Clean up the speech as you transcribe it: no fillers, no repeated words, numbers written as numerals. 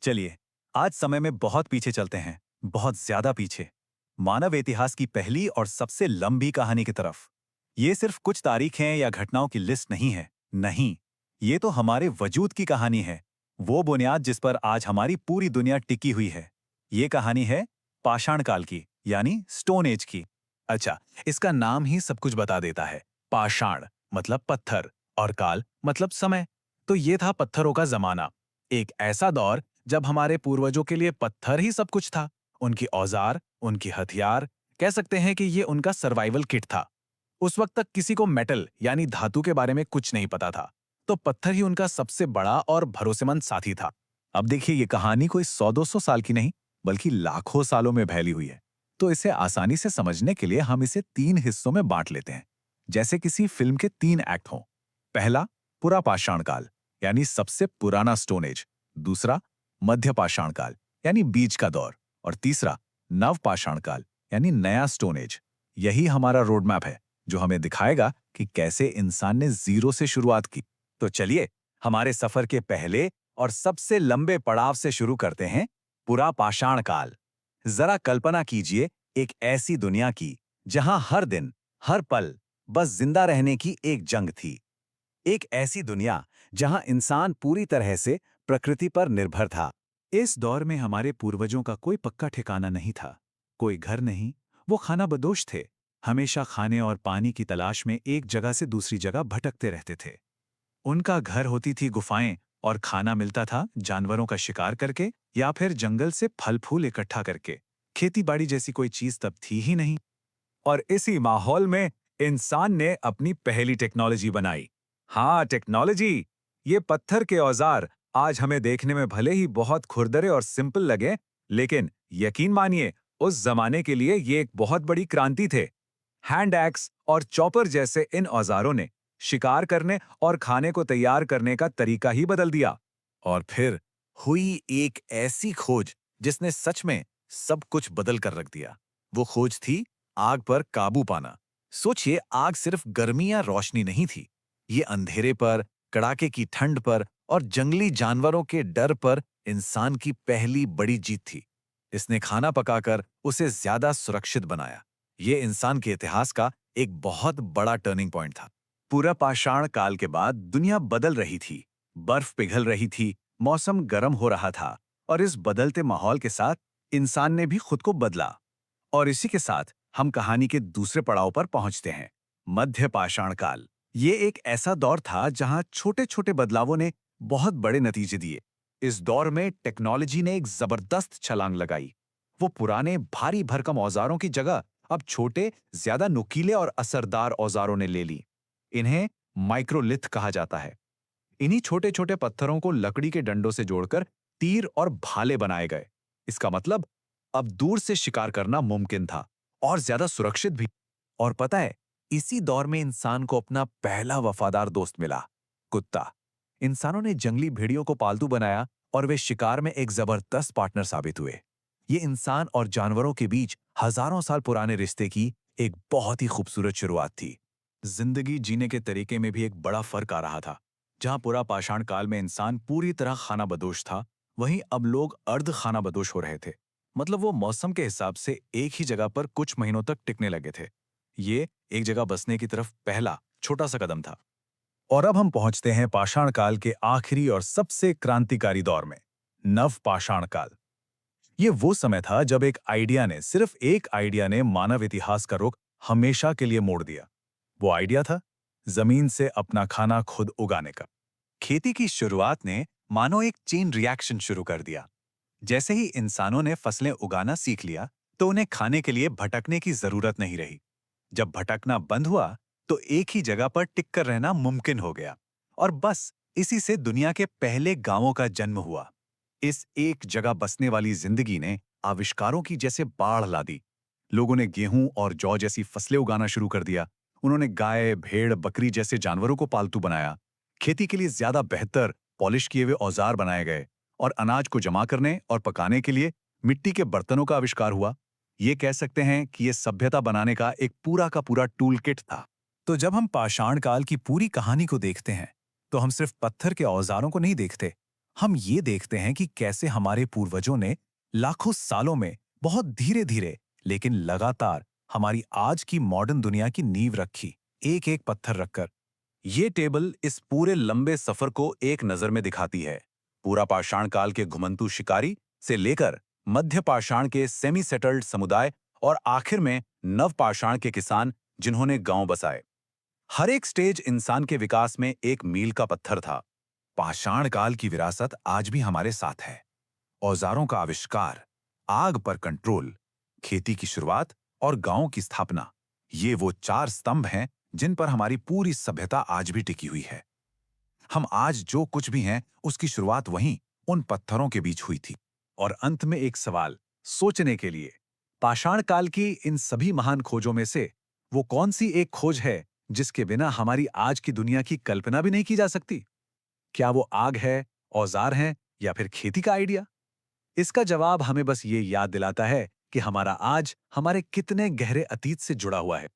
चलिए, आज समय में बहुत पीछे चलते हैं, बहुत ज्यादा पीछे। मानव इतिहास की पहली और सबसे लंबी कहानी की तरफ। ये सिर्फ कुछ तारीखें या घटनाओं की लिस्ट नहीं है। नहीं, ये तो हमारे वजूद की कहानी है। वो बुनियाद जिस पर आज हमारी पूरी दुनिया टिकी हुई है। ये कहानी है पाषाण काल की, यानी स्टोन एज की। अच्छा, इसका नाम ही सब कुछ बता देता है। पाषाण मतलब पत्थर और काल मतलब समय। तो ये था पत्थरों का जमाना। एक ऐसा दौर जब हमारे पूर्वजों के लिए पत्थर ही सब कुछ था। उनकी औजार, उनकी हथियार, कह सकते हैं कि ये उनका सर्वाइवल किट था। उस वक्त तक किसी को मेटल यानी धातु के बारे में कुछ नहीं पता था। तो पत्थर ही उनका सबसे बड़ा और भरोसेमंद साथी था। अब देखिए, ये कहानी कोई 100-200 साल की नहीं, बल्कि लाखों सालों में फैली हुई है। तो इसे आसानी से समझने के लिए हम इसे 3 हिस्सों में बांट लेते हैं, जैसे किसी फिल्म के 3 एक्ट हों। पहला, पुरा पाषाण काल, यानी सबसे पुराना स्टोन एज। दूसरा, मध्य पाषाण काल, यानी बीच का दौर। और तीसरा, नव पाषाण काल, यानी नया स्टोन एज। यही हमारा रोड मैप है, जो हमें दिखाएगा कि कैसे इंसान ने जीरो से शुरुआत की। तो चलिए, हमारे सफर के पहले और सबसे लंबे पड़ाव से शुरू करते हैं, पुरा पाषाण काल। जरा कल्पना कीजिए, एक ऐसी दुनिया की जहां हर दिन, हर पल बस जिंदा रहने की एक जंग थी। एक ऐसी दुनिया जहां इंसान पूरी तरह से प्रकृति पर निर्भर था। इस दौर में हमारे पूर्वजों का कोई पक्का ठिकाना नहीं था, कोई घर नहीं। वो खानाबदोश थे, हमेशा खाने और पानी की तलाश में एक जगह से दूसरी जगह भटकते रहते थे। उनका घर होती थी गुफाएं, और खाना मिलता था जानवरों का शिकार करके या फिर जंगल से फल फूल इकट्ठा करके। खेती बाड़ी जैसी कोई चीज तब थी ही नहीं। और इसी माहौल में इंसान ने अपनी पहली टेक्नोलॉजी बनाई। हाँ, टेक्नोलॉजी। ये पत्थर के औजार आज हमें देखने में भले ही बहुत खुरदरे और सिंपल लगे, लेकिन यकीन मानिए, उस जमाने के लिए ये एक बहुत बड़ी क्रांति थे। हैंड एक्स और चॉपर जैसे इन औजारों ने शिकार करने और खाने को तैयार करने का तरीका ही बदल दिया। और फिर हुई एक ऐसी खोज जिसने सच में सब कुछ बदल कर रख दिया। वो खोज थी आग पर काबू पाना। सोचिए, आग सिर्फ गर्मी या रोशनी नहीं थी। ये अंधेरे पर, कड़ाके की ठंड पर और जंगली जानवरों के डर पर इंसान की पहली बड़ी जीत थी। इसने खाना पकाकर उसे ज्यादा सुरक्षित बनाया। ये इंसान के इतिहास का एक बहुत बड़ा टर्निंग पॉइंट था। पूरा पाषाण काल के बाद दुनिया बदल रही थी। बर्फ पिघल रही थी, मौसम गर्म हो रहा था, और इस बदलते माहौल के साथ इंसान ने भी खुद को बदला। और इसी के साथ हम कहानी के दूसरे पड़ाव पर पहुंचते हैं, मध्य पाषाण काल। ये एक ऐसा दौर था जहां छोटे-छोटे बदलावों ने बहुत बड़े नतीजे दिए। इस दौर में टेक्नोलॉजी ने एक जबरदस्त छलांग लगाई। वो पुराने भारी भरकम औजारों की जगह अब छोटे, ज्यादा नुकीले और असरदार औजारों ने ले ली। इन्हें माइक्रोलिथ कहा जाता है। इन्हीं छोटे-छोटे पत्थरों को लकड़ी के डंडों से जोड़कर तीर और भाले बनाए गए। इसका मतलब अब दूर से शिकार करना मुमकिन था, और ज्यादा सुरक्षित भी। और पता है, इसी दौर में इंसान को अपना पहला वफादार दोस्त मिला, कुत्ता। इंसानों ने जंगली भेड़ियों को पालतू बनाया, और वे शिकार में एक जबरदस्त पार्टनर साबित हुए। ये इंसान और जानवरों के बीच हजारों साल पुराने रिश्ते की एक बहुत ही खूबसूरत शुरुआत थी। जिंदगी जीने के तरीके में भी एक बड़ा फर्क आ रहा था। जहां पूरा पाषाण काल में इंसान पूरी तरह खानाबदोश था, वहीं अब लोग अर्ध खानाबदोश हो रहे थे। मतलब वो मौसम के हिसाब से एक ही जगह पर कुछ महीनों तक टिकने लगे थे। ये एक जगह बसने की तरफ पहला छोटा सा कदम था। और अब हम पहुंचते हैं पाषाण काल के आखिरी और सबसे क्रांतिकारी दौर में, नव पाषाण काल। ये वो समय था जब एक आइडिया ने, सिर्फ एक आइडिया ने मानव इतिहास का रुख हमेशा के लिए मोड़ दिया। वो आइडिया था जमीन से अपना खाना खुद उगाने का। खेती की शुरुआत ने मानो एक चेन रिएक्शन शुरू कर दिया। जैसे ही इंसानों ने फसलें उगाना सीख लिया, तो उन्हें खाने के लिए भटकने की जरूरत नहीं रही। जब भटकना बंद हुआ, तो एक ही जगह पर टिककर रहना मुमकिन हो गया। और बस इसी से दुनिया के पहले गांवों का जन्म हुआ। इस एक जगह बसने वाली जिंदगी ने आविष्कारों की जैसे बाढ़ ला दी। लोगों ने गेहूं और जौ जैसी फसलें उगाना शुरू कर दिया। उन्होंने गाय, भेड़, बकरी जैसे जानवरों को पालतू बनाया। खेती के लिए ज्यादा बेहतर पॉलिश किए हुए औजार बनाए गए, और अनाज को जमा करने और पकाने के लिए मिट्टी के बर्तनों का आविष्कार हुआ। ये कह सकते हैं कि ये सभ्यता बनाने का एक पूरा का पूरा टूल किट था। तो जब हम पाषाण काल की पूरी कहानी को देखते हैं, तो हम सिर्फ पत्थर के औजारों को नहीं देखते, हम ये देखते हैं कि कैसे हमारे पूर्वजों ने लाखों सालों में बहुत धीरे धीरे लेकिन लगातार हमारी आज की मॉडर्न दुनिया की नींव रखी, एक एक पत्थर रखकर। ये टेबल इस पूरे लंबे सफर को एक नजर में दिखाती है। पूरा पाषाण काल के घुमंतू शिकारी से लेकर मध्य पाषाण के सेमी सेटल्ड समुदाय और आखिर में नव पाषाण के किसान जिन्होंने गांव बसाए। हर एक स्टेज इंसान के विकास में एक मील का पत्थर था। पाषाण काल की विरासत आज भी हमारे साथ है। औजारों का आविष्कार, आग पर कंट्रोल, खेती की शुरुआत और गांवों की स्थापना, ये वो चार स्तंभ हैं जिन पर हमारी पूरी सभ्यता आज भी टिकी हुई है। हम आज जो कुछ भी हैं, उसकी शुरुआत वहीं उन पत्थरों के बीच हुई थी। और अंत में एक सवाल सोचने के लिए, पाषाण काल की इन सभी महान खोजों में से वो कौन सी एक खोज है जिसके बिना हमारी आज की दुनिया की कल्पना भी नहीं की जा सकती? क्या वो आग है, औजार हैं या फिर खेती का आइडिया? इसका जवाब हमें बस ये याद दिलाता है कि हमारा आज हमारे कितने गहरे अतीत से जुड़ा हुआ है।